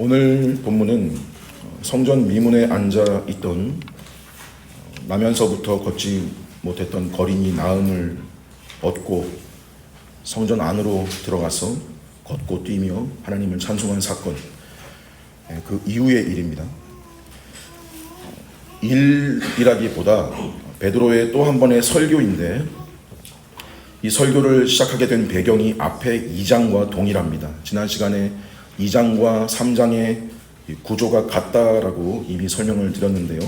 오늘 본문은 성전 미문에 앉아 있던 나면서부터 걷지 못했던 거린이 나음을 얻고 성전 안으로 들어가서 걷고 뛰며 하나님을 찬송한 사건, 그 이후의 일입니다. 일이라기보다 베드로의 또 한 번의 설교인데, 이 설교를 시작하게 된 배경이 앞에 2장과 동일합니다. 지난 시간에 2장과 3장의 구조가 같다라고 이미 설명을 드렸는데요.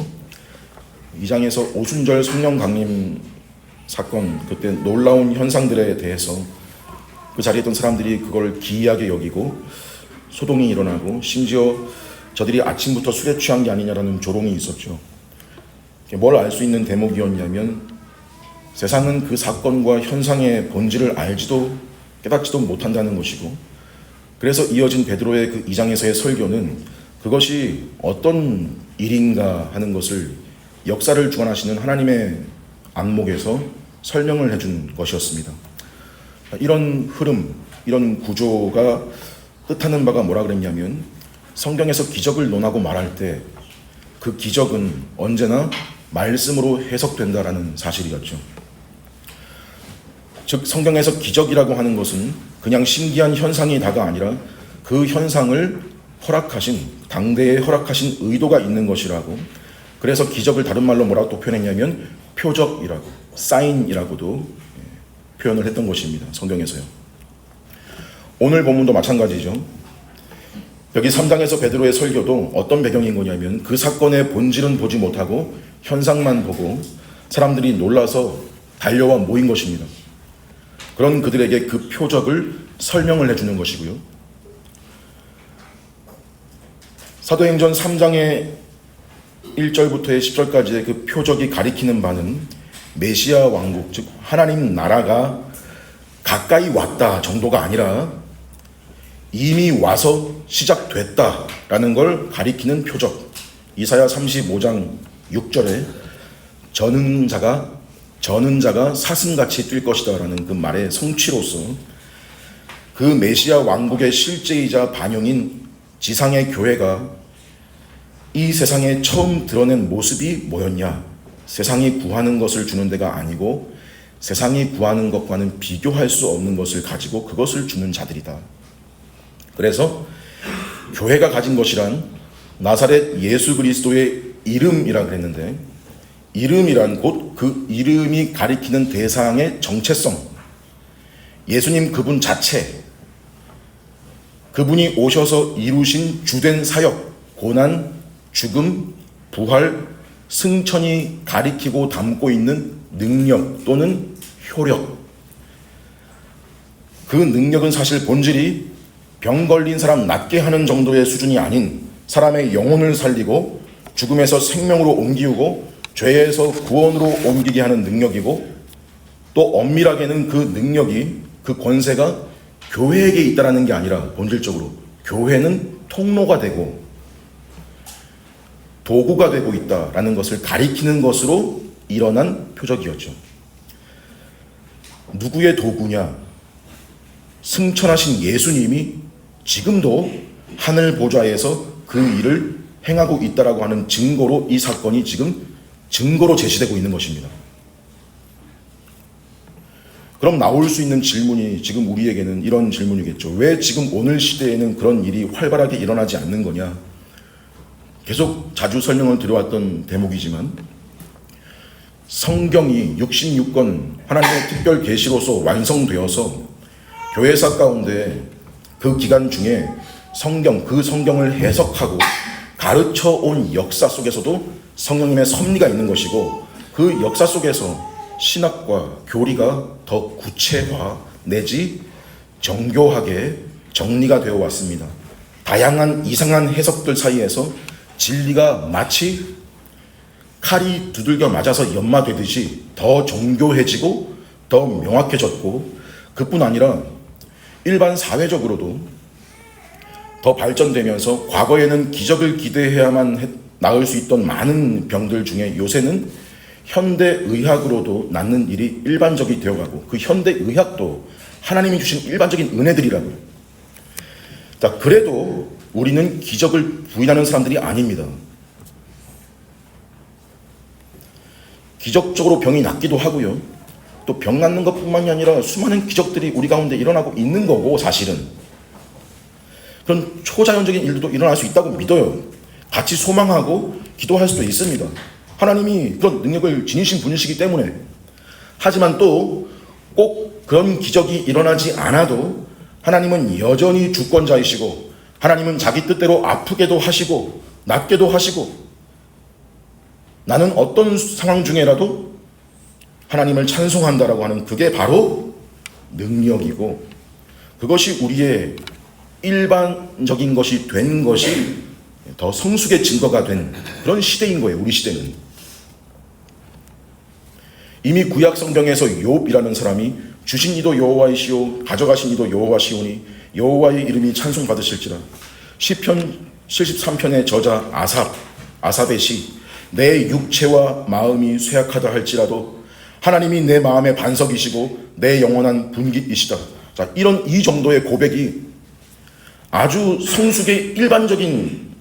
2장에서 오순절 성령 강림 사건, 그때 놀라운 현상들에 대해서 그 자리에 있던 사람들이 그걸 기이하게 여기고 소동이 일어나고, 심지어 저들이 아침부터 술에 취한 게 아니냐라는 조롱이 있었죠. 뭘 알 수 있는 대목이었냐면, 세상은 그 사건과 현상의 본질을 알지도 깨닫지도 못한다는 것이고, 그래서 이어진 베드로의 그 2장에서의 설교는 그것이 어떤 일인가 하는 것을 역사를 주관하시는 하나님의 안목에서 설명을 해준 것이었습니다. 이런 흐름, 이런 구조가 뜻하는 바가 뭐라 그랬냐면, 성경에서 기적을 논하고 말할 때 그 기적은 언제나 말씀으로 해석된다라는 사실이었죠. 즉, 성경에서 기적이라고 하는 것은 그냥 신기한 현상이 다가 아니라 그 현상을 허락하신, 당대에 허락하신 의도가 있는 것이라고, 그래서 기적을 다른 말로 뭐라고 또 표현했냐면 표적이라고, 사인이라고도 표현을 했던 것입니다. 성경에서요. 오늘 본문도 마찬가지죠. 여기 3장에서 베드로의 설교도 어떤 배경인 거냐면, 그 사건의 본질은 보지 못하고 현상만 보고 사람들이 놀라서 달려와 모인 것입니다. 그런 그들에게 그 표적을 설명을 해주는 것이고요. 사도행전 3장의 1절부터의 10절까지의 그 표적이 가리키는 바는 메시아 왕국, 즉 하나님 나라가 가까이 왔다 정도가 아니라 이미 와서 시작됐다라는 걸 가리키는 표적. 이사야 35장 6절에 저는 자가 사슴같이 뛸 것이다 라는 그 말의 성취로서 그 메시아 왕국의 실제이자 반영인 지상의 교회가 이 세상에 처음 드러낸 모습이 뭐였냐? 세상이 구하는 것을 주는 데가 아니고 세상이 구하는 것과는 비교할 수 없는 것을 가지고 그것을 주는 자들이다. 그래서 교회가 가진 것이란 나사렛 예수 그리스도의 이름이라 그랬는데, 이름이란 곧 그 이름이 가리키는 대상의 정체성, 예수님 그분 자체, 그분이 오셔서 이루신 주된 사역, 고난, 죽음, 부활, 승천이 가리키고 담고 있는 능력 또는 효력. 그 능력은 사실 본질이 병 걸린 사람 낫게 하는 정도의 수준이 아닌 사람의 영혼을 살리고 죽음에서 생명으로 옮기고 죄에서 구원으로 옮기게 하는 능력이고, 또 엄밀하게는 그 능력이, 그 권세가 교회에게 있다는 게 아니라 본질적으로 교회는 통로가 되고 도구가 되고 있다라는 것을 가리키는 것으로 일어난 표적이었죠. 누구의 도구냐? 승천하신 예수님이 지금도 하늘 보좌에서 그 일을 행하고 있다라고 하는 증거로 이 사건이 지금 증거로 제시되고 있는 것입니다. 그럼 나올 수 있는 질문이 지금 우리에게는 이런 질문이겠죠. 왜 지금 오늘 시대에는 그런 일이 활발하게 일어나지 않는 거냐? 계속 자주 설명을 드려왔던 대목이지만, 성경이 66권 하나님의 특별 계시로서 완성되어서 교회사 가운데 그 기간 중에 그 성경을 해석하고 가르쳐 온 역사 속에서도 성령님의 섭리가 있는 것이고, 그 역사 속에서 신학과 교리가 더 구체화 내지 정교하게 정리가 되어 왔습니다. 다양한 이상한 해석들 사이에서 진리가 마치 칼이 두들겨 맞아서 연마되듯이 더 정교해지고 더 명확해졌고, 그뿐 아니라 일반 사회적으로도 더 발전되면서 과거에는 기적을 기대해야만 나을 수 있던 많은 병들 중에 요새는 현대의학으로도 낫는 일이 일반적이 되어가고, 그 현대의학도 하나님이 주신 일반적인 은혜들이라고요. 자, 그래도 우리는 기적을 부인하는 사람들이 아닙니다. 기적적으로 병이 낫기도 하고요. 또 병 낫는 것뿐만이 아니라 수많은 기적들이 우리 가운데 일어나고 있는 거고, 사실은 그런 초자연적인 일들도 일어날 수 있다고 믿어요. 같이 소망하고 기도할 수도 있습니다. 하나님이 그런 능력을 지니신 분이시기 때문에. 하지만 또 꼭 그런 기적이 일어나지 않아도 하나님은 여전히 주권자이시고, 하나님은 자기 뜻대로 아프게도 하시고 낫게도 하시고, 나는 어떤 상황 중에라도 하나님을 찬송한다라고 하는 그게 바로 능력이고, 그것이 우리의 일반적인 것이 된 것이 더 성숙의 증거가 된 그런 시대인 거예요. 우리 시대는. 이미 구약 성경에서 욥이라는 사람이 주신 이도 여호와이시오 가져가신 이도 여호와시오니 여호와의 이름이 찬송받으실지라. 시편 73편의 저자 아삽의 시, 내 육체와 마음이 쇠약하다 할지라도 하나님이 내 마음의 반석이시고 내 영원한 분깃이시다. 자, 이 정도의 고백이 아주 성숙의 일반적인,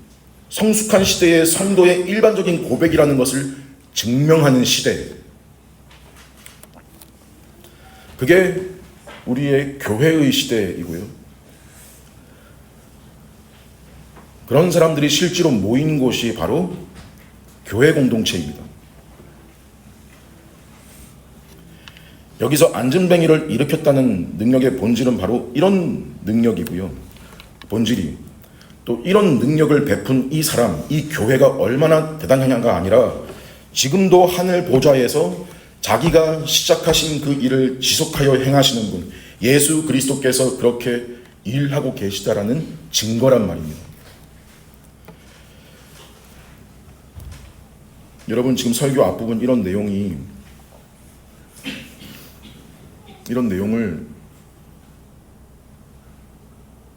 성숙한 시대의 성도의 일반적인 고백이라는 것을 증명하는 시대. 그게 우리의 교회의 시대이고요. 그런 사람들이 실제로 모인 곳이 바로 교회 공동체입니다. 여기서 안진뱅이를 일으켰다는 능력의 본질은 바로 이런 능력이고요. 본질이 또 이런 능력을 베푼 이 사람, 이 교회가 얼마나 대단하냐가 아니라 지금도 하늘 보좌에서 자기가 시작하신 그 일을 지속하여 행하시는 분, 예수 그리스도께서 그렇게 일하고 계시다라는 증거란 말입니다. 여러분, 지금 설교 앞부분 이런 내용을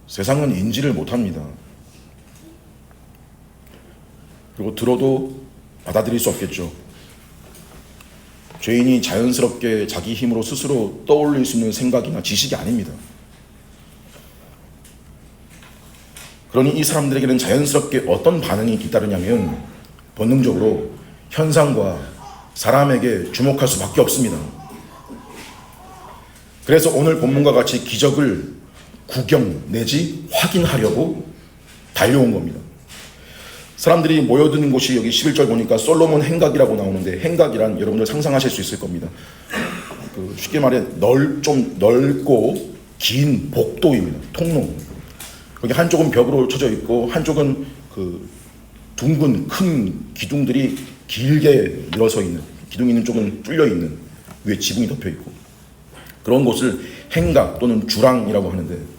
세상은 인지를 못합니다. 그리고 들어도 받아들일 수 없겠죠. 죄인이 자연스럽게 자기 힘으로 스스로 떠올릴 수 있는 생각이나 지식이 아닙니다. 그러니 이 사람들에게는 자연스럽게 어떤 반응이 뒤따르냐면 본능적으로 현상과 사람에게 주목할 수밖에 없습니다. 그래서 오늘 본문과 같이 기적을 구경 내지 확인하려고 달려온 겁니다. 사람들이 모여드는 곳이 여기 11절 보니까 솔로몬 행각이라고 나오는데, 행각이란 여러분들 상상하실 수 있을 겁니다. 쉽게 말해 좀 넓고 긴 복도입니다. 통로. 여기 한쪽은 벽으로 쳐져 있고 한쪽은 둥근 큰 기둥들이 길게 늘어서 있는, 기둥 있는 쪽은 뚫려 있는, 위에 지붕이 덮여 있고, 그런 곳을 행각 또는 주랑이라고 하는데,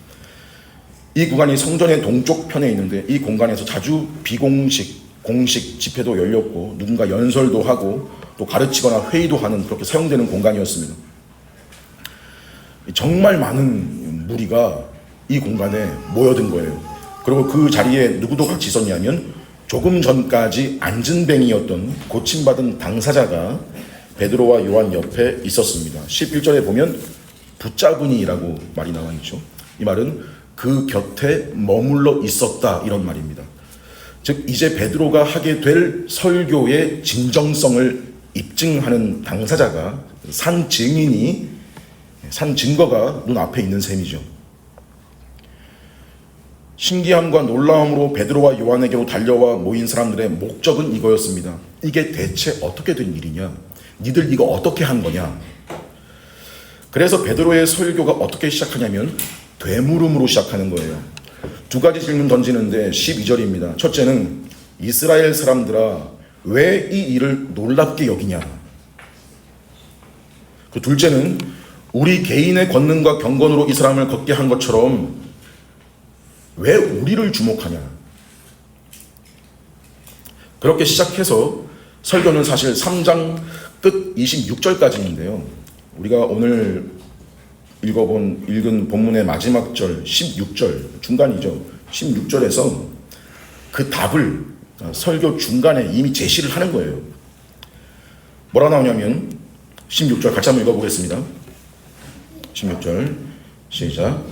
이 구간이 성전의 동쪽 편에 있는데 이 공간에서 자주 비공식, 공식 집회도 열렸고 누군가 연설도 하고 또 가르치거나 회의도 하는, 그렇게 사용되는 공간이었습니다. 정말 많은 무리가 이 공간에 모여든 거예요. 그리고 그 자리에 누구도 같이 있었냐면 조금 전까지 안진뱅이였던 고침받은 당사자가 베드로와 요한 옆에 있었습니다. 11절에 보면 붙잡으니라고 말이 나와 있죠. 이 말은 그 곁에 머물러 있었다, 이런 말입니다. 즉 이제 베드로가 하게 될 설교의 진정성을 입증하는 당사자가, 산 증인이, 산 증거가 눈앞에 있는 셈이죠. 신기함과 놀라움으로 베드로와 요한에게로 달려와 모인 사람들의 목적은 이거였습니다. 이게 대체 어떻게 된 일이냐? 니들 이거 어떻게 한 거냐? 그래서 베드로의 설교가 어떻게 시작하냐면 되물음으로 시작하는 거예요. 두 가지 질문 던지는데 12절입니다. 첫째는 이스라엘 사람들아, 왜 이 일을 놀랍게 여기냐? 그 둘째는 우리 개인의 권능과 경건으로 이 사람을 걷게 한 것처럼 왜 우리를 주목하냐? 그렇게 시작해서 설교는 사실 3장 끝 26절까지인데요. 우리가 오늘 읽은 본문의 마지막 절 16절 중간이죠. 16절에서 그 답을 설교 중간에 이미 제시를 하는 거예요. 뭐라 나오냐면 16절 같이 한번 읽어보겠습니다. 16절 시작.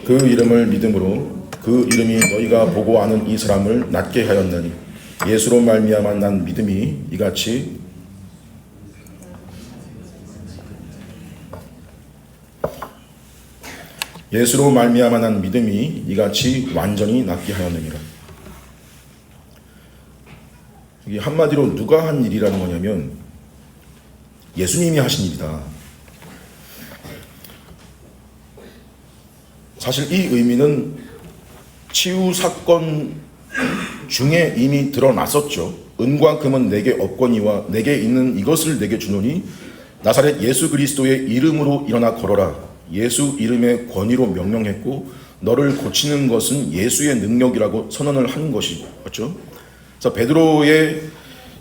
그 이름을 믿음으로 그 이름이 너희가 보고 아는 이 사람을 낫게 하였나니 예수로 말미암아 난 믿음이 이같이 예수로 말미암아 난 믿음이 이같이 완전히 낫게 하였느니라. 이게 한마디로 누가 한 일이라는 거냐면 예수님이 하신 일이다. 사실 이 의미는 치유 사건 중에 이미 드러났었죠. 은과 금은 내게 없거니와 내게 있는 이것을 내게 주노니 나사렛 예수 그리스도의 이름으로 일어나 걸어라. 예수 이름의 권위로 명령했고 너를 고치는 것은 예수의 능력이라고 선언을 한 것이었죠. 그래서 베드로의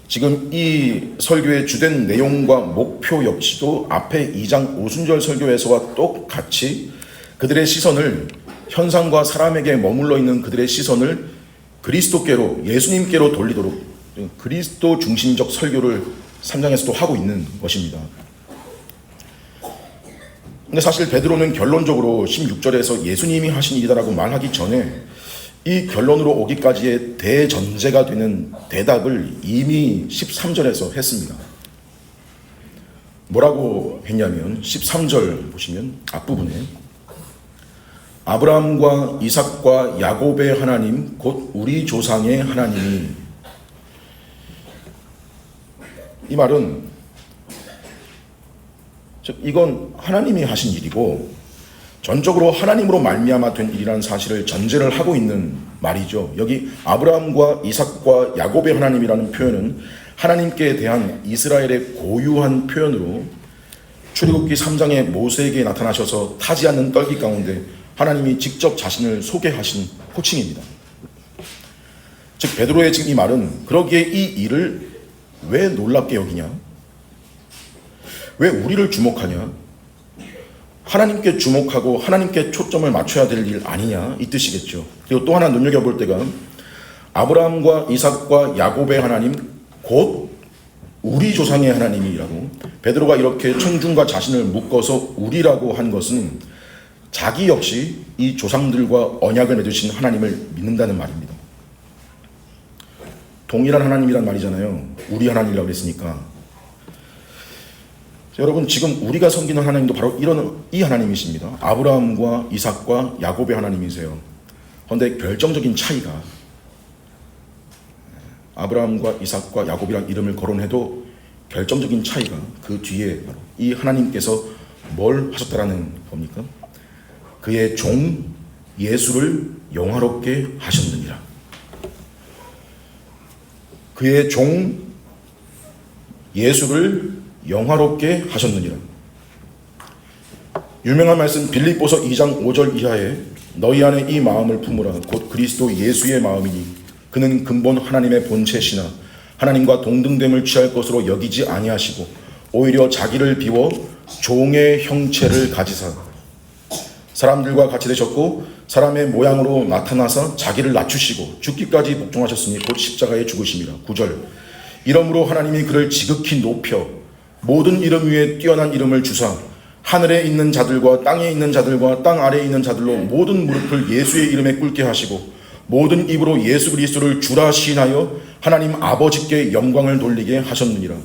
지금 이 설교의 주된 내용과 목표 역시도 앞에 2장 오순절 설교에서와 똑같이 그들의 시선을 현상과 사람에게 머물러 있는 그들의 시선을 그리스도께로 예수님께로 돌리도록 그리스도 중심적 설교를 3장에서도 하고 있는 것입니다. 근데 사실 베드로는 결론적으로 16절에서 예수님이 하신 일이다라고 말하기 전에 이 결론으로 오기까지의 대전제가 되는 대답을 이미 13절에서 했습니다. 뭐라고 했냐면 13절 보시면 앞부분에 아브라함과 이삭과 야곱의 하나님 곧 우리 조상의 하나님이, 이 말은 즉 이건 하나님이 하신 일이고 전적으로 하나님으로 말미암아 된 일이라는 사실을 전제를 하고 있는 말이죠. 여기 아브라함과 이삭과 야곱의 하나님이라는 표현은 하나님께 대한 이스라엘의 고유한 표현으로 출애굽기 3장에 모세에게 나타나셔서 타지 않는 떨기 가운데 하나님이 직접 자신을 소개하신 호칭입니다. 즉 베드로의 지금 이 말은 그러기에 이 일을 왜 놀랍게 여기냐? 왜 우리를 주목하냐? 하나님께 주목하고 하나님께 초점을 맞춰야 될 일 아니냐? 이 뜻이겠죠. 그리고 또 하나 눈여겨볼 때가 아브라함과 이삭과 야곱의 하나님 곧 우리 조상의 하나님이라고 베드로가 이렇게 천중과 자신을 묶어서 우리라고 한 것은 자기 역시 이 조상들과 언약을 맺으신 하나님을 믿는다는 말입니다. 동일한 하나님이란 말이잖아요. 우리 하나님이라고 그랬으니까. 여러분 지금 우리가 섬기는 하나님도 바로 이 하나님이십니다. 아브라함과 이삭과 야곱의 하나님이세요. 그런데 결정적인 차이가 아브라함과 이삭과 야곱이란 이름을 거론해도 결정적인 차이가 그 뒤에 바로 이 하나님께서 뭘 하셨다라는 겁니까? 그의 종 예수를 영화롭게 하셨느니라. 그의 종 예수를 영화롭게 하셨느니라. 유명한 말씀 빌립보서 2장 5절 이하에 너희 안에 이 마음을 품으라 곧 그리스도 예수의 마음이니 그는 근본 하나님의 본체시나 하나님과 동등됨을 취할 것으로 여기지 아니하시고 오히려 자기를 비워 종의 형체를 가지사 사람들과 같이 되셨고 사람의 모양으로 나타나서 자기를 낮추시고 죽기까지 복종하셨으니 곧 십자가에 죽으심이라. 9절 이러므로 하나님이 그를 지극히 높여 모든 이름 위에 뛰어난 이름을 주사 하늘에 있는 자들과 땅에 있는 자들과 땅 아래에 있는 자들로 모든 무릎을 예수의 이름에 꿇게 하시고 모든 입으로 예수 그리스도를 주라 시인하여 하나님 아버지께 영광을 돌리게 하셨느니라.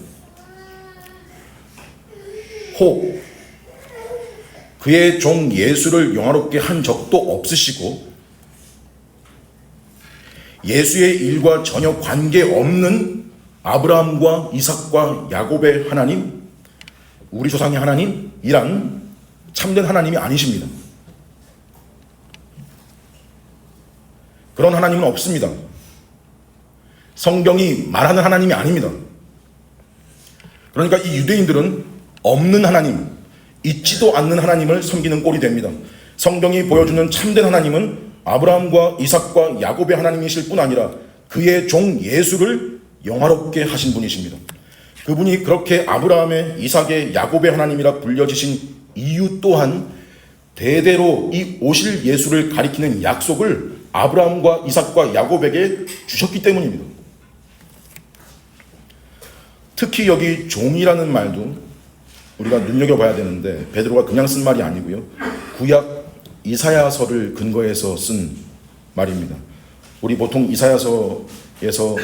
혹 그의 종 예수를 영화롭게 한 적도 없으시고 예수의 일과 전혀 관계없는 아브라함과 이삭과 야곱의 하나님, 우리 조상의 하나님이란 참된 하나님이 아니십니다. 그런 하나님은 없습니다. 성경이 말하는 하나님이 아닙니다. 그러니까 이 유대인들은 없는 하나님, 있지도 않는 하나님을 섬기는 꼴이 됩니다. 성경이 보여주는 참된 하나님은 아브라함과 이삭과 야곱의 하나님이실 뿐 아니라 그의 종 예수를 영화롭게 하신 분이십니다. 그분이 그렇게 아브라함의, 이삭의, 야곱의 하나님이라 불려지신 이유 또한 대대로 이 오실 예수를 가리키는 약속을 아브라함과 이삭과 야곱에게 주셨기 때문입니다. 특히 여기 종이라는 말도 우리가 눈여겨봐야 되는데 베드로가 그냥 쓴 말이 아니고요. 구약 이사야서를 근거해서 쓴 말입니다. 우리 보통 이사야서에서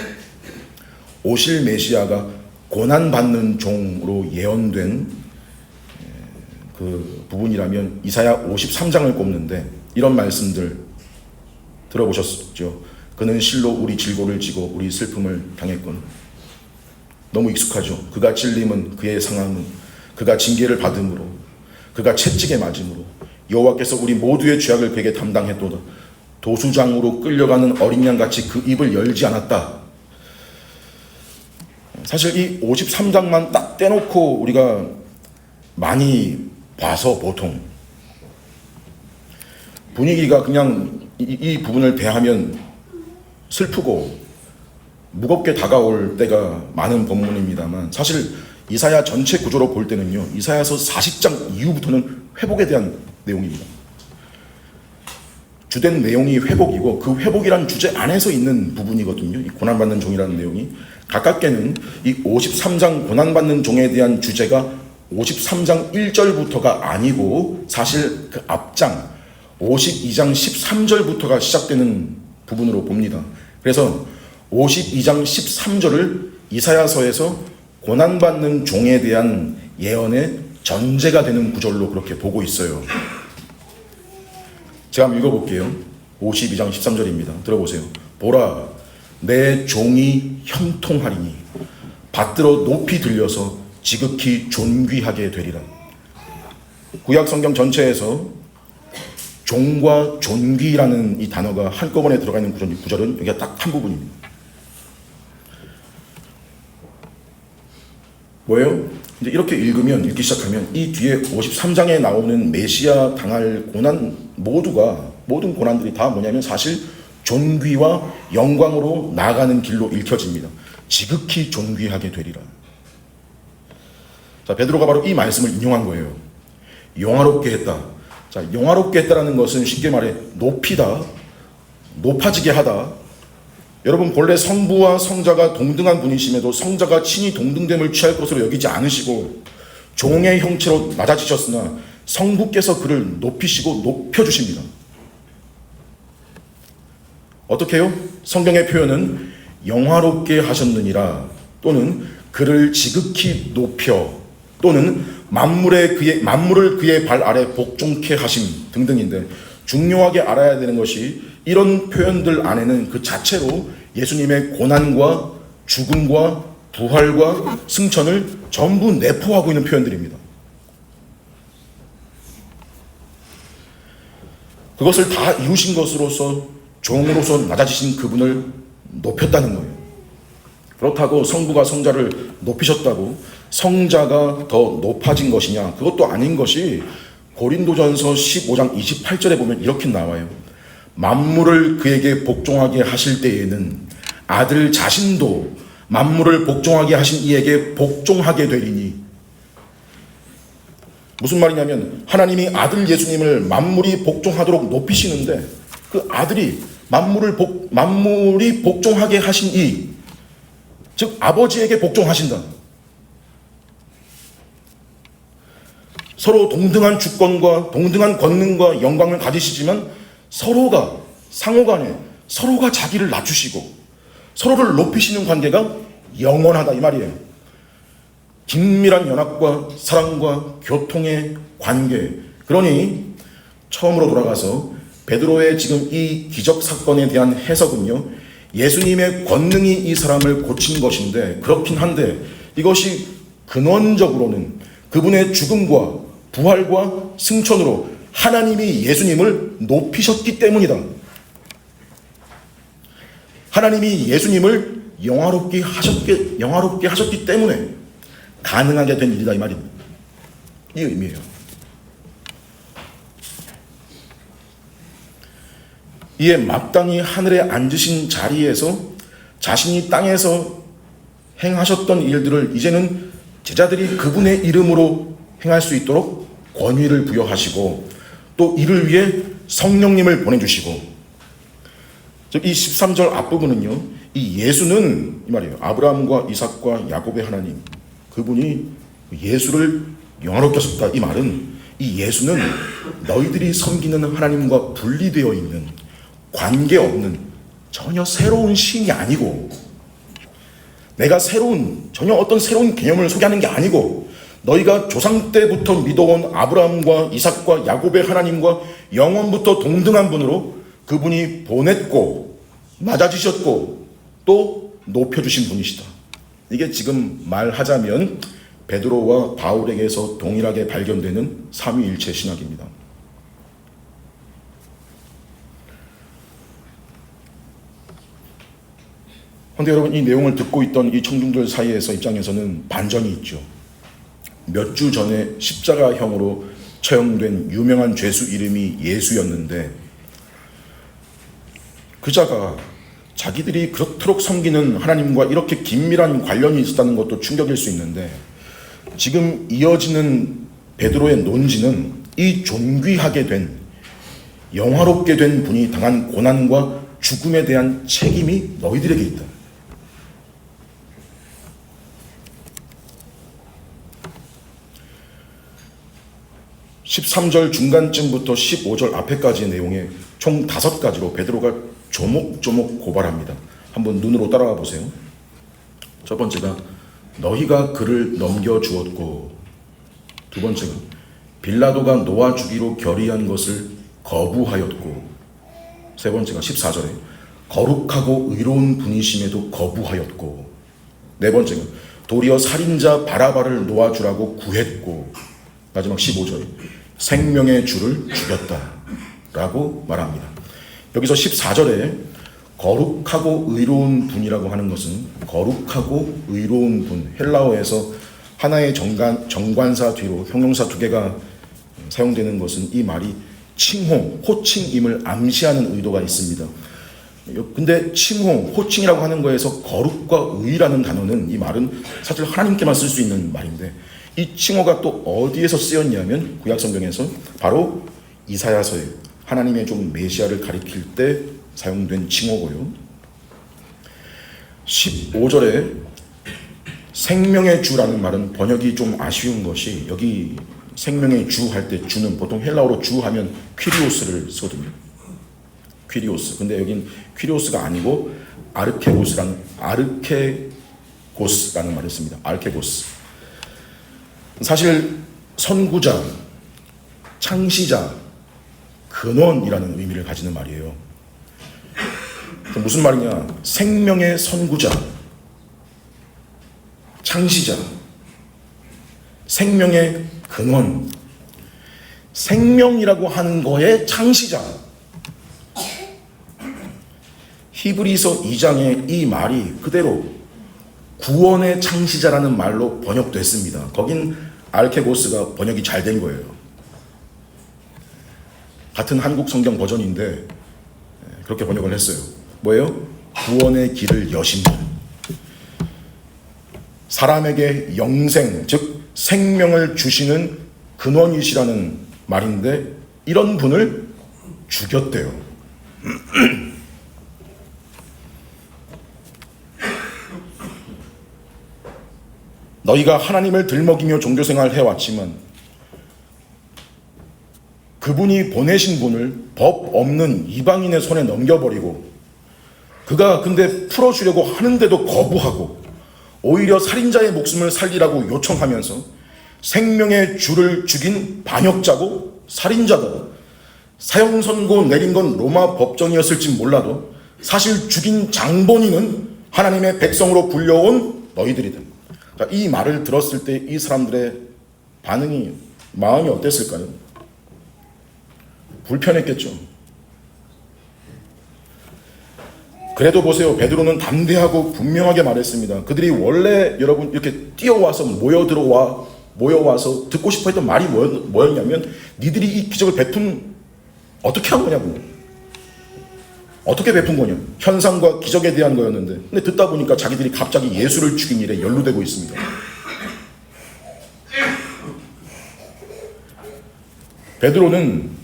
오실 메시아가 고난받는 종으로 예언된 그 부분이라면 이사야 53장을 꼽는데 이런 말씀들 들어보셨죠? 그는 실로 우리 질고를 지고 우리 슬픔을 당했군. 너무 익숙하죠? 그가 찔림은 그의 상함은 그가 징계를 받음으로 그가 채찍에 맞음으로 여호와께서 우리 모두의 죄악을 그에게 담당했도다. 도수장으로 끌려가는 어린 양같이 그 입을 열지 않았다. 사실 이 53장만 딱 떼놓고 우리가 많이 봐서 보통 분위기가 그냥 이 부분을 대하면 슬프고 무겁게 다가올 때가 많은 본문입니다만 사실 이사야 전체 구조로 볼 때는요, 이사야서 40장 이후부터는 회복에 대한 내용입니다. 주된 내용이 회복이고 그 회복이란 주제 안에서 있는 부분이거든요. 이 고난받는 종이라는 내용이 가깝게는 이 53장 고난받는 종에 대한 주제가 53장 1절부터가 아니고 사실 그 앞장 52장 13절부터가 시작되는 부분으로 봅니다. 그래서 52장 13절을 이사야서에서 고난받는 종에 대한 예언의 전제가 되는 구절로 그렇게 보고 있어요. 제가 한번 읽어볼게요. 52장 13절입니다. 들어보세요. 보라, 내 종이 형통하리니 받들어 높이 들려서 지극히 존귀하게 되리라. 구약 성경 전체에서 종과 존귀라는 이 단어가 한꺼번에 들어가 있는 구절은 여기가 딱 한 부분입니다. 뭐예요? 이제 이렇게 읽기 시작하면 이 뒤에 53장에 나오는 메시아 당할 고난 모든 고난들이 다 뭐냐면 사실 존귀와 영광으로 나아가는 길로 읽혀집니다. 지극히 존귀하게 되리라. 자, 베드로가 바로 이 말씀을 인용한 거예요. 영화롭게 했다. 자, 영화롭게 했다라는 것은 쉽게 말해 높이다, 높아지게 하다. 여러분, 본래 성부와 성자가 동등한 분이심에도 성자가 친히 동등됨을 취할 것으로 여기지 않으시고 종의 형체로 낮아지셨으나 성부께서 그를 높이시고 높여주십니다. 어떻게 해요? 성경의 표현은 영화롭게 하셨느니라, 또는 그를 지극히 높여, 또는 만물을 그의 발 아래 복종케 하심 등등인데, 중요하게 알아야 되는 것이 이런 표현들 안에는 그 자체로 예수님의 고난과 죽음과 부활과 승천을 전부 내포하고 있는 표현들입니다. 그것을 다 이루신 것으로서 종으로서 낮아지신 그분을 높였다는 거예요. 그렇다고 성부가 성자를 높이셨다고 성자가 더 높아진 것이냐? 그것도 아닌 것이 고린도전서 15장 28절에 보면 이렇게 나와요. 만물을 그에게 복종하게 하실 때에는 아들 자신도 만물을 복종하게 하신 이에게 복종하게 되리니. 무슨 말이냐면 하나님이 아들 예수님을 만물이 복종하도록 높이시는데 그 아들이 만물이 복종하게 하신 이, 즉 아버지에게 복종하신다. 서로 동등한 주권과 동등한 권능과 영광을 가지시지만 서로가 상호간에 서로가 자기를 낮추시고 서로를 높이시는 관계가 영원하다 이 말이에요. 긴밀한 연합과 사랑과 교통의 관계. 그러니 처음으로 돌아가서 베드로의 지금 이 기적 사건에 대한 해석은요, 예수님의 권능이 이 사람을 고친 것인데, 그렇긴 한데 이것이 근원적으로는 그분의 죽음과 부활과 승천으로 하나님이 예수님을 높이셨기 때문이다. 하나님이 예수님을 영화롭게 하셨기 때문에 가능하게 된 일이다 이 말입니다. 이 의미예요. 이에 마땅히 하늘에 앉으신 자리에서 자신이 땅에서 행하셨던 일들을 이제는 제자들이 그분의 이름으로 행할 수 있도록 권위를 부여하시고 또 이를 위해 성령님을 보내주시고, 즉 이 13절 앞부분은요, 이 예수는 이 말이에요. 아브라함과 이삭과 야곱의 하나님, 그분이 예수를 영화롭게 하셨다. 이 말은 이 예수는 너희들이 섬기는 하나님과 분리되어 있는 관계없는 전혀 새로운 시인이 아니고, 내가 전혀 어떤 새로운 개념을 소개하는 게 아니고, 너희가 조상 때부터 믿어온 아브라함과 이삭과 야곱의 하나님과 영원부터 동등한 분으로 그분이 보냈고 맞아주셨고 또 높여주신 분이시다. 이게 지금 말하자면 베드로와 바울에게서 동일하게 발견되는 삼위일체 신학입니다. 그런데 여러분, 이 내용을 듣고 있던 이 청중들 사이에서 입장에서는 반전이 있죠. 몇 주 전에 십자가형으로 처형된 유명한 죄수 이름이 예수였는데, 그 자가 자기들이 그렇도록 섬기는 하나님과 이렇게 긴밀한 관련이 있었다는 것도 충격일 수 있는데, 지금 이어지는 베드로의 논지는 이 존귀하게 된, 영화롭게 된 분이 당한 고난과 죽음에 대한 책임이 너희들에게 있다. 13절 중간쯤부터 15절 앞에까지의 내용에 총 5가지로 베드로가 조목조목 고발합니다. 한번 눈으로 따라와 보세요. 첫 번째가 너희가 그를 넘겨주었고, 두 번째가 빌라도가 놓아주기로 결의한 것을 거부하였고, 세 번째가 14절에 거룩하고 의로운 분이심에도 거부하였고, 네 번째가 도리어 살인자 바라바를 놓아주라고 구했고, 마지막 15절에 생명의 주를 죽였다라고 말합니다. 여기서 14절에 거룩하고 의로운 분이라고 하는 것은, 거룩하고 의로운 분, 헬라어에서 하나의 정관사 뒤로 형용사 2개가 사용되는 것은 이 말이 칭호, 호칭임을 암시하는 의도가 있습니다. 근데 칭호, 호칭이라고 하는 거에서 거룩과 의라는 단어는, 이 말은 사실 하나님께만 쓸 수 있는 말인데, 이 칭호가 또 어디에서 쓰였냐면 구약성경에서 바로 이사야서에 하나님의 종 메시아를 가리킬 때 사용된 칭호고요. 15절에 생명의 주라는 말은 번역이 좀 아쉬운 것이, 여기 생명의 주 할 때 주는 보통 헬라어로 주 하면 퀴리오스를 쓰거든요. 퀴리오스. 근데 여긴 퀴리오스가 아니고 아르케고스라는 말을 씁니다. 아르케고스. 사실 선구자, 창시자, 근원이라는 의미를 가지는 말이에요. 무슨 말이냐? 생명의 선구자, 창시자, 생명의 근원, 생명이라고 하는 거의 창시자. 히브리서 2장에 이 말이 그대로 구원의 창시자라는 말로 번역됐습니다. 거긴 알케고스가 번역이 잘 된 거예요. 같은 한국 성경 버전인데 그렇게 번역을 했어요. 뭐예요? 구원의 길을 여신 분, 사람에게 영생, 즉 생명을 주시는 근원이시라는 말인데, 이런 분을 죽였대요. 너희가 하나님을 들먹이며 종교생활을 해왔지만 그분이 보내신 분을 법 없는 이방인의 손에 넘겨버리고, 그가 근데 풀어주려고 하는데도 거부하고 오히려 살인자의 목숨을 살리라고 요청하면서 생명의 주를 죽인 반역자고 살인자다. 사형 선고 내린 건 로마 법정이었을지 몰라도 사실 죽인 장본인은 하나님의 백성으로 불려온 너희들이다. 이 말을 들었을 때 이 사람들의 마음이 어땠을까요? 불편했겠죠. 그래도 보세요. 베드로는 담대하고 분명하게 말했습니다. 그들이 원래 여러분 이렇게 뛰어와서 모여와서 듣고 싶어 했던 말이 뭐였냐면, 니들이 이 기적을 어떻게 한 거냐고. 어떻게 베푼 거냐. 현상과 기적에 대한 거였는데, 근데 듣다 보니까 자기들이 갑자기 예수를 죽인 일에 연루되고 있습니다. 베드로는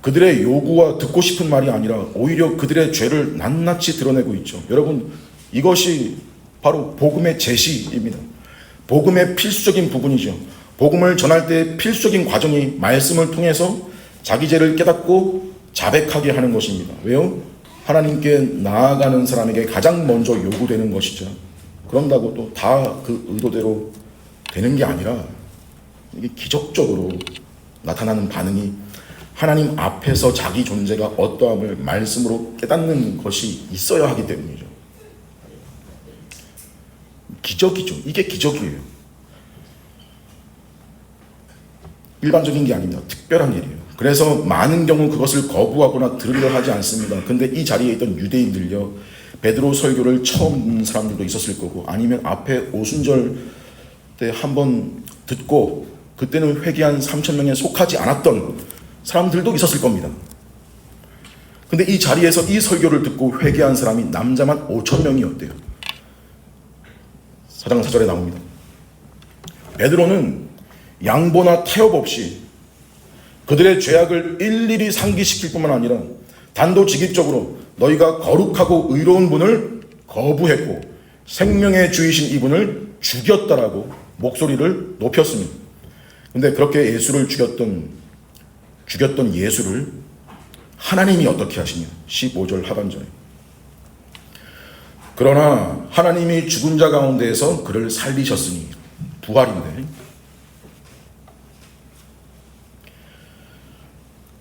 그들의 요구와 듣고 싶은 말이 아니라 오히려 그들의 죄를 낱낱이 드러내고 있죠. 여러분, 이것이 바로 복음의 제시입니다. 복음의 필수적인 부분이죠. 복음을 전할 때 필수적인 과정이 말씀을 통해서 자기 죄를 깨닫고 자백하게 하는 것입니다. 왜요? 하나님께 나아가는 사람에게 가장 먼저 요구되는 것이죠. 그런다고 또 다 그 의도대로 되는 게 아니라 이게 기적적으로 나타나는 반응이 하나님 앞에서 자기 존재가 어떠함을 말씀으로 깨닫는 것이 있어야 하기 때문이죠. 기적이죠. 이게 기적이에요. 일반적인 게 아닙니다. 특별한 일이에요. 그래서 많은 경우 그것을 거부하거나 들으려 하지 않습니다. 근데 이 자리에 있던 유대인들요, 베드로 설교를 처음 듣는 사람들도 있었을 거고, 아니면 앞에 오순절 때 한번 듣고 그때는 회개한 3,000명에 속하지 않았던 사람들도 있었을 겁니다. 근데 이 자리에서 이 설교를 듣고 회개한 사람이 남자만 5,000명이었대요. 4장 4절에 나옵니다. 베드로는 양보나 타협 없이 그들의 죄악을 일일이 상기시킬 뿐만 아니라 단도직입적으로 너희가 거룩하고 의로운 분을 거부했고 생명의 주이신 이분을 죽였다라고 목소리를 높였습니다. 근데 그렇게 예수를 죽였던 예수를 하나님이 어떻게 하시냐? 15절 하반절에. 그러나 하나님이 죽은 자 가운데에서 그를 살리셨으니, 부활인데,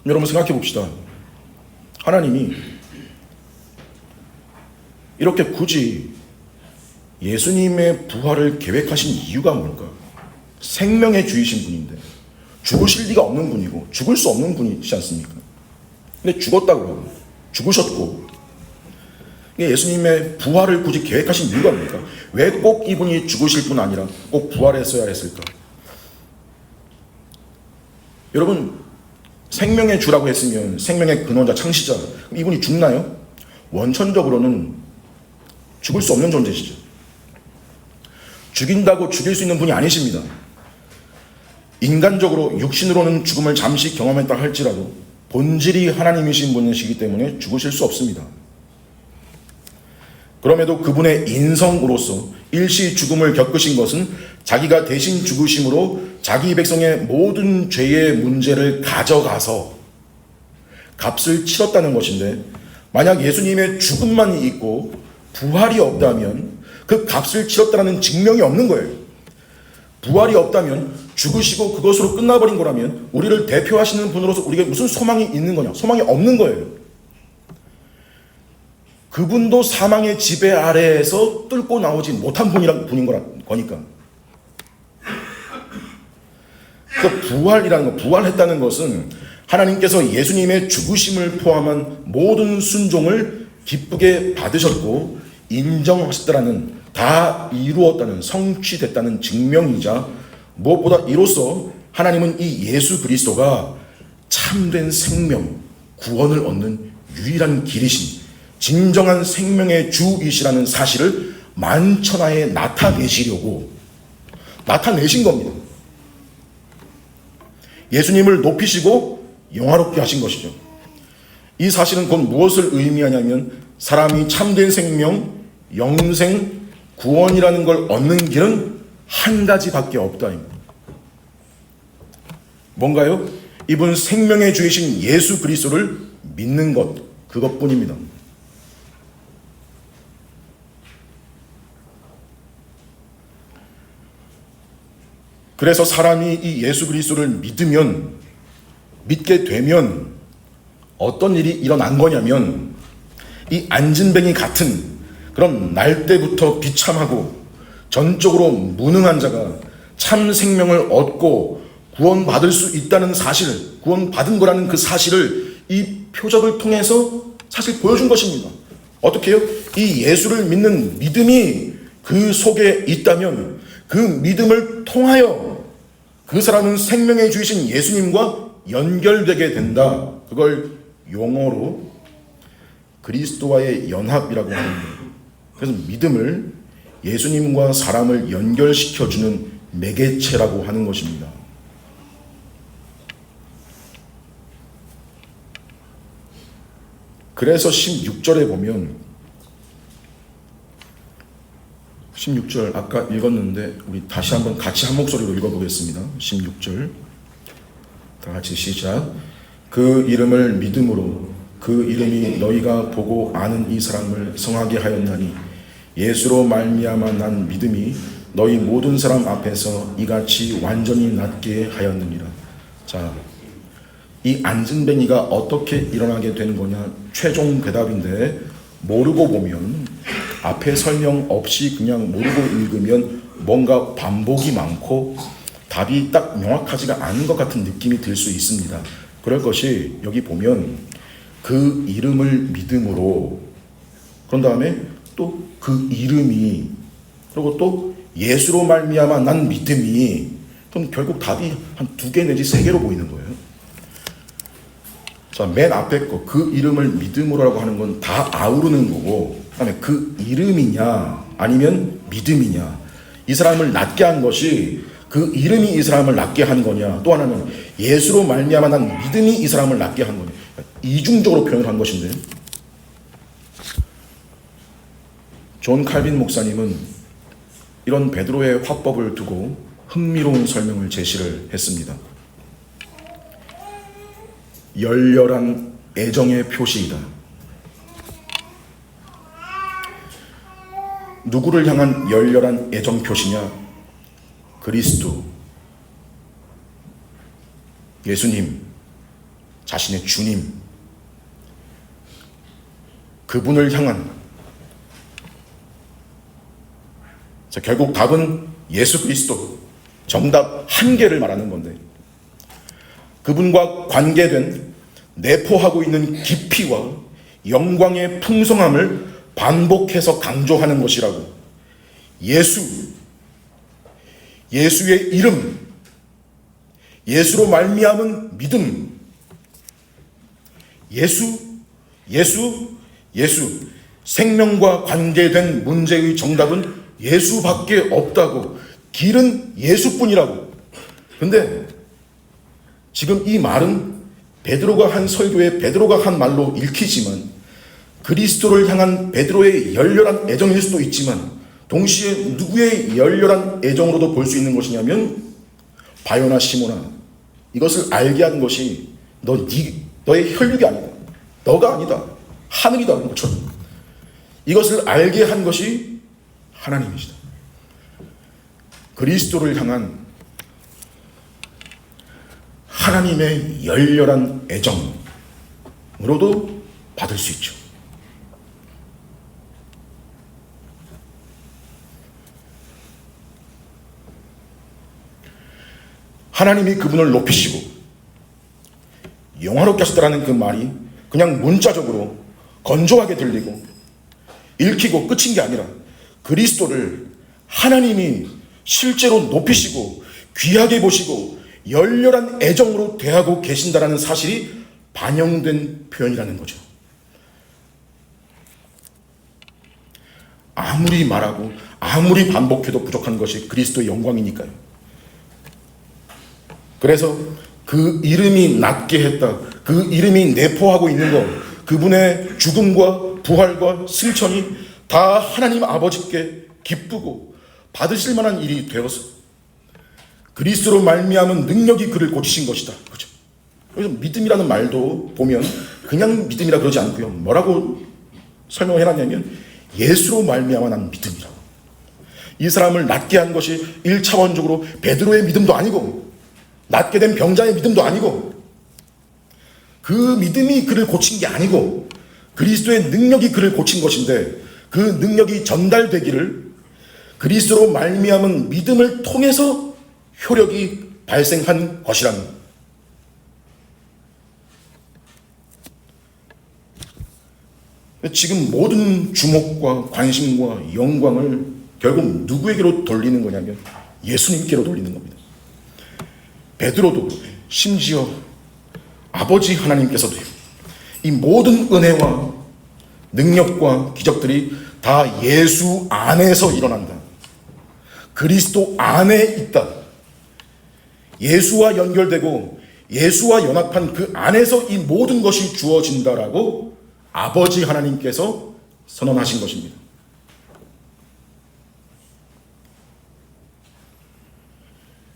여러분 생각해 봅시다. 하나님이 이렇게 굳이 예수님의 부활을 계획하신 이유가 뭘까? 생명의 주이신 분인데 죽으실 리가 없는 분이고 죽을 수 없는 분이지 않습니까? 근데 죽었다고 하고 죽으셨고, 예수님의 부활을 굳이 계획하신 이유가 뭡니까? 왜 꼭 이분이 죽으실 뿐 아니라 꼭 부활했어야 했을까? 여러분, 생명의 주라고 했으면 생명의 근원자, 창시자, 이분이 죽나요? 원천적으로는 죽을 수 없는 존재시죠. 죽인다고 죽일 수 있는 분이 아니십니다. 인간적으로 육신으로는 죽음을 잠시 경험했다 할지라도 본질이 하나님이신 분이시기 때문에 죽으실 수 없습니다. 그럼에도 그분의 인성으로서 일시 죽음을 겪으신 것은 자기가 대신 죽으심으로 자기 백성의 모든 죄의 문제를 가져가서 값을 치렀다는 것인데, 만약 예수님의 죽음만 있고 부활이 없다면 그 값을 치렀다는 증명이 없는 거예요. 부활이 없다면, 죽으시고 그것으로 끝나버린 거라면 우리를 대표하시는 분으로서 우리가 무슨 소망이 있는 거냐? 소망이 없는 거예요. 그분도 사망의 지배 아래에서 뚫고 나오지 못한 분인 거니까. 그 부활이라는 거, 부활했다는 것은 하나님께서 예수님의 죽으심을 포함한 모든 순종을 기쁘게 받으셨고 인정하셨다는, 다 이루었다는, 성취됐다는 증명이자, 무엇보다 이로써 하나님은 이 예수 그리스도가 참된 생명, 구원을 얻는 유일한 길이신 진정한 생명의 주이시라는 사실을 만천하에 나타내신 겁니다. 예수님을 높이시고 영화롭게 하신 것이죠. 이 사실은 곧 무엇을 의미하냐면 사람이 참된 생명, 영생, 구원이라는 걸 얻는 길은 한 가지밖에 없다. 뭔가요? 이분 생명의 주이신 예수 그리스도를 믿는 것, 그것뿐입니다. 그래서 사람이 이 예수 그리스도를 믿게 되면 어떤 일이 일어난 거냐면, 이 안진뱅이 같은 그런 날 때부터 비참하고 전적으로 무능한 자가 참 생명을 얻고 구원받을 수 있다는 사실, 구원받은 거라는 그 사실을 이 표적을 통해서 사실 보여준 것입니다. 어떻게 해요? 이 예수를 믿는 믿음이 그 속에 있다면 그 믿음을 통하여 그 사람은 생명의 주이신 예수님과 연결되게 된다. 그걸 용어로 그리스도와의 연합이라고 하는 거예요. 그래서 믿음을 예수님과 사람을 연결시켜주는 매개체라고 하는 것입니다. 그래서 16절에 보면, 16절 아까 읽었는데 우리 다시 한번 같이 한 목소리로 읽어보겠습니다. 16절 다 같이 시작. 그 이름을 믿음으로 그 이름이 너희가 보고 아는 이 사람을 성하게 하였나니 예수로 말미암아 난 믿음이 너희 모든 사람 앞에서 이같이 완전히 낫게 하였느니라. 자, 이 안진뱅이가 어떻게 일어나게 되는 거냐? 최종 대답인데 모르고 보면, 앞에 설명 없이 그냥 모르고 읽으면 뭔가 반복이 많고 답이 딱 명확하지가 않은 것 같은 느낌이 들 수 있습니다. 그럴 것이 여기 보면 그 이름을 믿음으로, 그런 다음에 또 그 이름이, 그리고 또 예수로 말미암아 난 믿음이, 그럼 결국 답이 한 2개 내지 3개로 보이는 거예요. 자, 맨 앞에 거 그 이름을 믿음으로라고 하는 건 다 아우르는 거고, 그다음에 그 이름이냐 아니면 믿음이냐, 이 사람을 낫게 한 것이 그 이름이 이 사람을 낫게 한 거냐, 또 하나는 예수로 말미암아 난 믿음이 이 사람을 낫게 한 거냐, 이중적으로 표현을 한 것인데, 존 칼빈 목사님은 이런 베드로의 화법을 두고 흥미로운 설명을 제시를 했습니다. 열렬한 애정의 표시이다. 누구를 향한 열렬한 애정 표시냐? 그리스도, 예수님, 자신의 주님, 그분을 향한. 자, 결국 답은 예수 그리스도, 정답 한 개를 말하는 건데, 그분과 관계된 내포하고 있는 깊이와 영광의 풍성함을 반복해서 강조하는 것이라고. 예수, 예수의 이름, 예수로 말미암은 믿음, 예수, 예수, 예수. 생명과 관계된 문제의 정답은 예수밖에 없다고. 길은 예수뿐이라고. 근데 지금 이 말은 베드로가 한 설교에 베드로가 한 말로 읽히지만, 그리스도를 향한 베드로의 열렬한 애정일 수도 있지만, 동시에 누구의 열렬한 애정으로도 볼 수 있는 것이냐면, 바요나 시모나, 이것을 알게 한 것이 너의 혈육이 아니다, 너가 아니다, 하늘이다 하는 것처럼 이것을 알게 한 것이 하나님이시다. 그리스도를 향한 하나님의 열렬한 애정으로도 받을 수 있죠. 하나님이 그분을 높이시고 영화롭게 하셨다라는 그 말이 그냥 문자적으로 건조하게 들리고 읽히고 끝인 게 아니라, 그리스도를 하나님이 실제로 높이시고 귀하게 보시고 열렬한 애정으로 대하고 계신다라는 사실이 반영된 표현이라는 거죠. 아무리 말하고 아무리 반복해도 부족한 것이 그리스도의 영광이니까요. 그래서 그 이름이 낫게 했다, 그 이름이 내포하고 있는 것, 그분의 죽음과 부활과 승천이 다 하나님 아버지께 기쁘고 받으실 만한 일이 되어서 그리스도로 말미암은 능력이 그를 고치신 것이다. 그죠? 그래서 믿음이라는 말도 보면 그냥 믿음이라 그러지 않고요. 뭐라고 설명을 해놨냐면, 예수로 말미암아 난 믿음이라고. 이 사람을 낫게 한 것이 1차원적으로 베드로의 믿음도 아니고, 낫게 된 병자의 믿음도 아니고, 그 믿음이 그를 고친 게 아니고 그리스도의 능력이 그를 고친 것인데, 그 능력이 전달되기를 그리스도로 말미암은 믿음을 통해서 효력이 발생한 것이라는. 지금 모든 주목과 관심과 영광을 결국 누구에게로 돌리는 거냐면 예수님께로 돌리는 겁니다. 베드로도, 심지어 아버지 하나님께서도 이 모든 은혜와 능력과 기적들이 다 예수 안에서 일어난다. 그리스도 안에 있다. 예수와 연결되고 예수와 연합한 그 안에서 이 모든 것이 주어진다라고 아버지 하나님께서 선언하신 것입니다.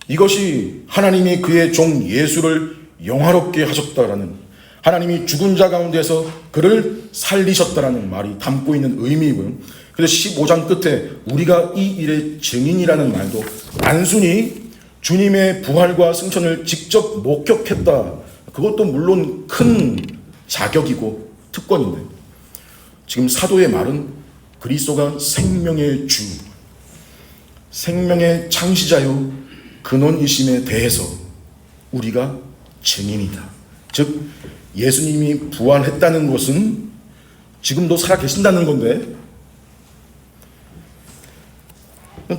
이것이 하나님이 그의 종 예수를 영화롭게 하셨다라는, 하나님이 죽은 자 가운데서 그를 살리셨다라는 말이 담고 있는 의미이고요. 그래서 15장 끝에 우리가 이 일의 증인이라는 말도 단순히 주님의 부활과 승천을 직접 목격했다, 그것도 물론 큰 자격이고 특권인데, 지금 사도의 말은 그리스도가 생명의 주, 생명의 창시자요 근원이심에 대해서 우리가 증인이다. 즉 예수님이 부활했다는 것은 지금도 살아계신다는 건데,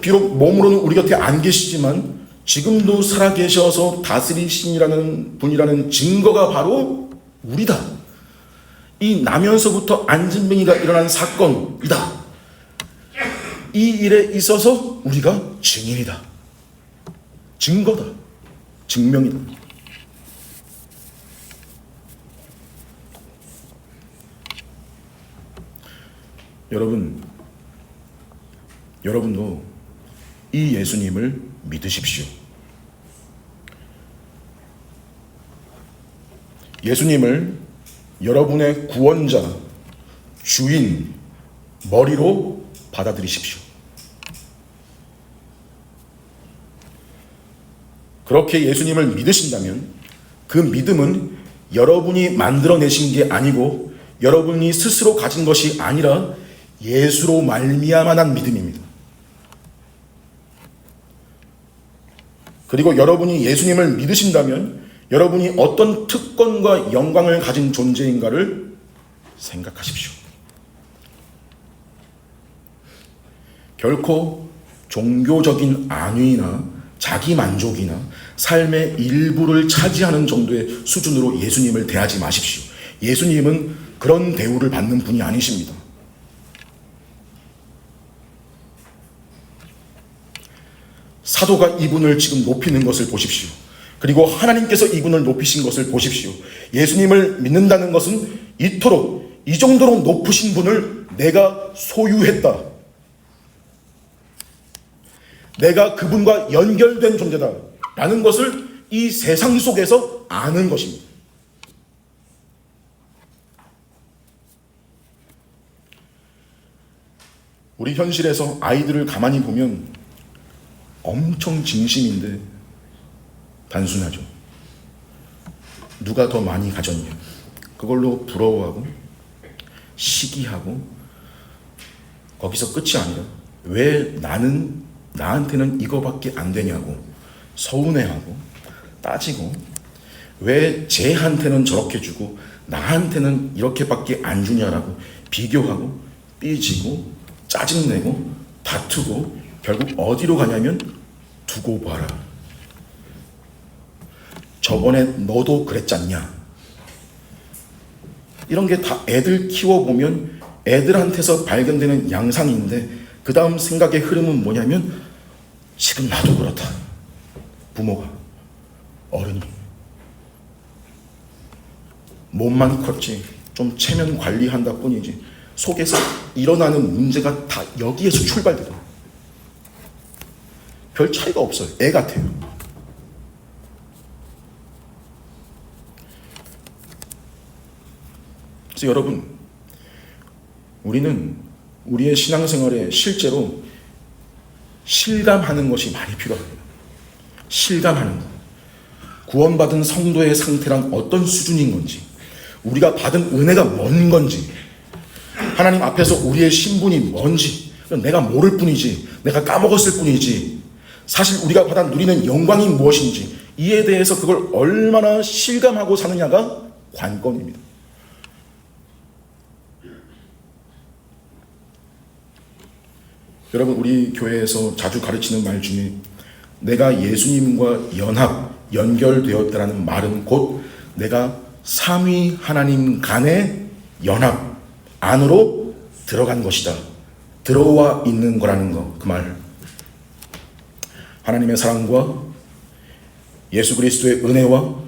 비록 몸으로는 우리 곁에 안 계시지만 지금도 살아계셔서 다스리신이라는 분이라는 증거가 바로 우리다. 이 나면서부터 안진뱅이가 일어난 사건이다. 이 일에 있어서 우리가 증인이다. 증거다. 증명이다. 여러분도 이 예수님을 믿으십시오. 예수님을 여러분의 구원자, 주인, 머리로 받아들이십시오. 그렇게 예수님을 믿으신다면 그 믿음은 여러분이 만들어내신 게 아니고 여러분이 스스로 가진 것이 아니라 예수로 말미암아 난 믿음입니다. 그리고 여러분이 예수님을 믿으신다면 여러분이 어떤 특권과 영광을 가진 존재인가를 생각하십시오. 결코 종교적인 안위나 자기 만족이나 삶의 일부를 차지하는 정도의 수준으로 예수님을 대하지 마십시오. 예수님은 그런 대우를 받는 분이 아니십니다. 사도가 이분을 지금 높이는 것을 보십시오. 그리고 하나님께서 이분을 높이신 것을 보십시오. 예수님을 믿는다는 것은 이토록 이 정도로 높으신 분을 내가 소유했다, 내가 그분과 연결된 존재다 라는 것을 이 세상 속에서 아는 것입니다. 우리 현실에서 아이들을 가만히 보면 엄청 진심인데 단순하죠. 누가 더 많이 가졌냐, 그걸로 부러워하고 시기하고 거기서 끝이 아니라 왜 나한테는 이거밖에 안 되냐고 서운해하고 따지고, 왜 쟤한테는 저렇게 주고 나한테는 이렇게밖에 안 주냐라고 비교하고 삐지고 짜증내고 다투고 결국 어디로 가냐면 두고 봐라, 저번에 너도 그랬잖냐. 이런 게 다 애들 키워보면 애들한테서 발견되는 양상인데, 그 다음 생각의 흐름은 뭐냐면 지금 나도 그렇다. 부모가, 어른이 몸만 컸지 좀 체면 관리한다 뿐이지 속에서 일어나는 문제가 다 여기에서 출발돼요. 별 차이가 없어요. 애 같아요. 그래서 여러분, 우리는 우리의 신앙생활에 실제로 실감하는 것이 많이 필요합니다. 실감하는 것. 구원받은 성도의 상태란 어떤 수준인 건지, 우리가 받은 은혜가 뭔 건지, 하나님 앞에서 우리의 신분이 뭔지 내가 모를 뿐이지, 내가 까먹었을 뿐이지, 사실 우리가 받아 누리는 영광이 무엇인지 이에 대해서 그걸 얼마나 실감하고 사느냐가 관건입니다. 여러분, 우리 교회에서 자주 가르치는 말 중에 내가 예수님과 연결되었다라는 말은 곧 내가 삼위 하나님 간의 연합 안으로 들어간 것이다, 들어와 있는 거라는 거, 그 말. 하나님의 사랑과 예수 그리스도의 은혜와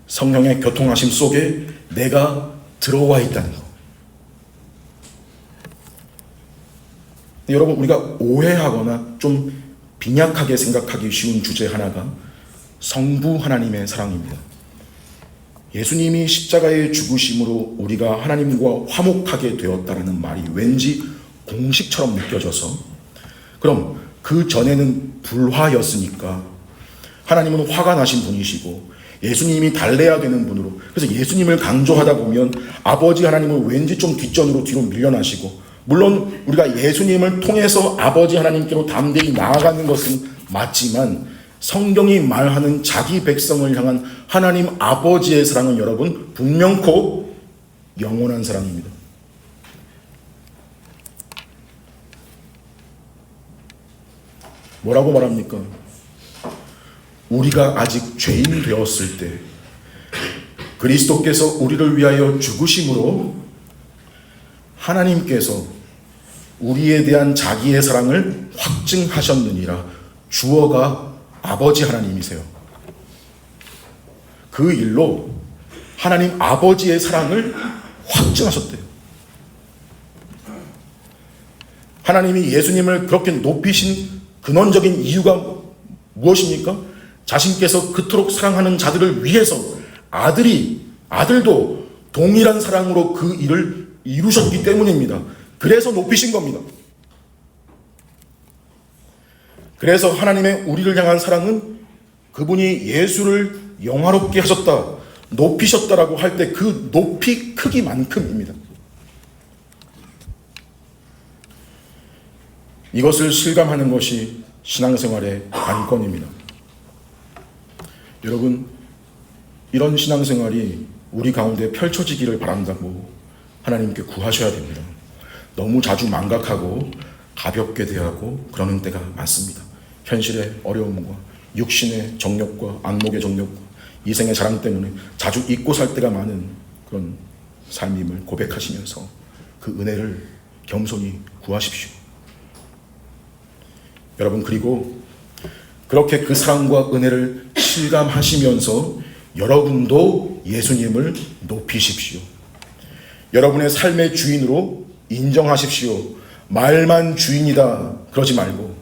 성령의 교통하심 속에 내가 들어와 있다는 거. 여러분, 우리가 오해하거나 좀 빈약하게 생각하기 쉬운 주제 하나가 성부 하나님의 사랑입니다. 예수님이 십자가에 죽으심으로 우리가 하나님과 화목하게 되었다라는 말이 왠지 공식처럼 느껴져서, 그럼 그 전에는 불화였으니까 하나님은 화가 나신 분이시고 예수님이 달래야 되는 분으로, 그래서 예수님을 강조하다 보면 아버지 하나님은 왠지 좀 뒷전으로 뒤로 밀려나시고, 물론 우리가 예수님을 통해서 아버지 하나님께로 담대히 나아가는 것은 맞지만 성경이 말하는 자기 백성을 향한 하나님 아버지의 사랑은 여러분 분명코 영원한 사랑입니다. 뭐라고 말합니까? 우리가 아직 죄인 되었을 때 그리스도께서 우리를 위하여 죽으심으로 하나님께서 우리에 대한 자기의 사랑을 확증하셨느니라. 주어가 아버지 하나님이세요. 그 일로 하나님 아버지의 사랑을 확증하셨대요. 하나님이 예수님을 그렇게 높이신 근원적인 이유가 무엇입니까? 자신께서 그토록 사랑하는 자들을 위해서 아들도 동일한 사랑으로 그 일을 이루셨기 때문입니다. 그래서 높이신 겁니다. 그래서 하나님의 우리를 향한 사랑은 그분이 예수를 영화롭게 하셨다, 높이셨다라고 할 때 그 높이 크기만큼입니다. 이것을 실감하는 것이 신앙생활의 관건입니다. 여러분, 이런 신앙생활이 우리 가운데 펼쳐지기를 바란다고 하나님께 구하셔야 됩니다. 너무 자주 망각하고 가볍게 대하고 그러는 때가 많습니다. 현실의 어려움과 육신의 정욕과 안목의 정욕과 이생의 자랑 때문에 자주 잊고 살 때가 많은 그런 삶임을 고백하시면서 그 은혜를 겸손히 구하십시오. 여러분, 그리고 그렇게 그 사랑과 은혜를 실감하시면서 여러분도 예수님을 높이십시오. 여러분의 삶의 주인으로 인정하십시오. 말만 주인이다 그러지 말고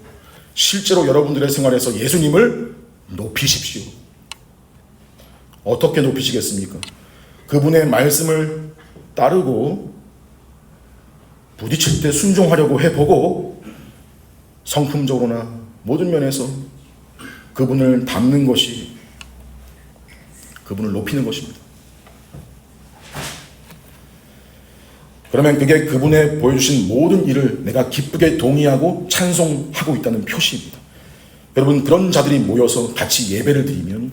실제로 여러분들의 생활에서 예수님을 높이십시오. 어떻게 높이시겠습니까? 그분의 말씀을 따르고 부딪힐 때 순종하려고 해보고 성품적으로나 모든 면에서 그분을 닮는 것이 그분을 높이는 것입니다. 그러면 그게 그분의 보여주신 모든 일을 내가 기쁘게 동의하고 찬송하고 있다는 표시입니다. 여러분, 그런 자들이 모여서 같이 예배를 드리면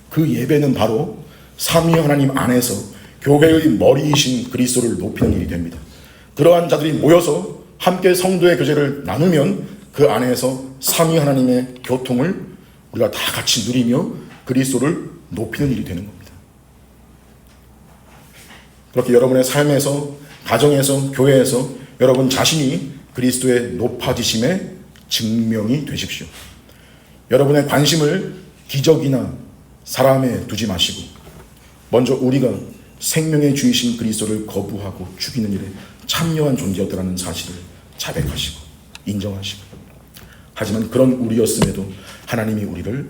그 예배는 바로 삼위 하나님 안에서 교회의 머리이신 그리스도를 높이는 일이 됩니다. 그러한 자들이 모여서 함께 성도의 교제를 나누면 그 안에서 삼위 하나님의 교통을 우리가 다 같이 누리며 그리스도를 높이는 일이 되는 겁니다. 그렇게 여러분의 삶에서, 가정에서, 교회에서 여러분 자신이 그리스도의 높아지심의 증명이 되십시오. 여러분의 관심을 기적이나 사람에 두지 마시고 먼저 우리가 생명의 주이신 그리스도를 거부하고 죽이는 일에 참여한 존재였다는 사실을 자백하시고 인정하시고, 하지만 그런 우리였음에도 하나님이 우리를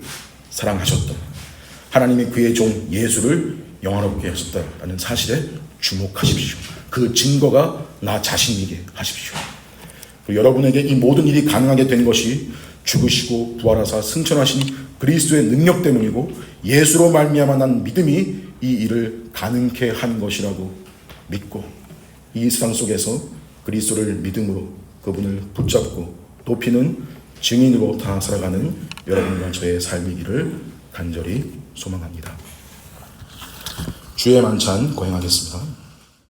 사랑하셨다, 하나님이 그의 종 예수를 영화롭게 하셨다라는 사실에 주목하십시오. 그 증거가 나 자신이게 하십시오. 그리고 여러분에게 이 모든 일이 가능하게 된 것이 죽으시고 부활하사 승천하신 그리스도의 능력 때문이고 예수로 말미암아 난 믿음이 이 일을 가능케 한 것이라고 믿고 이 세상 속에서 그리스도를 믿음으로 그분을 붙잡고 높이는 증인으로 다 살아가는 여러분과 저의 삶이기를 간절히 소망합니다. 주의 만찬 거행하겠습니다.